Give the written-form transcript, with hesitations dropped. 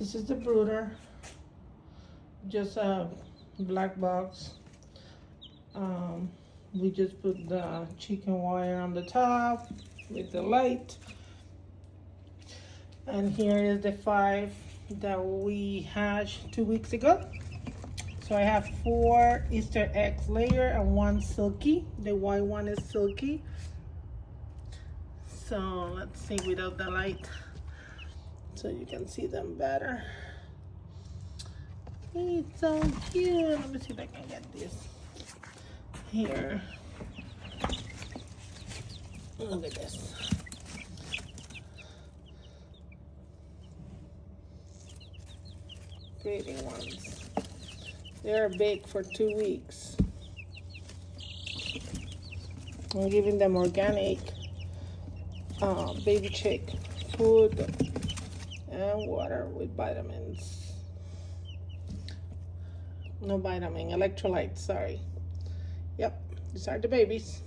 This is the brooder, just a black box. We just put the chicken wire on the top with the light. And here is the 5 that we hatched 2 weeks ago. So I have 4 Easter eggs layer and 1 silky. The white one is silky. So let's see without the light so you can see them better. It's so cute. Let me see if I can get this here. Look at this. Pretty ones. They're big for 2 weeks. I'm giving them organic baby chick food and water with vitamins. No vitamin, electrolytes, sorry. Yep, these are the babies.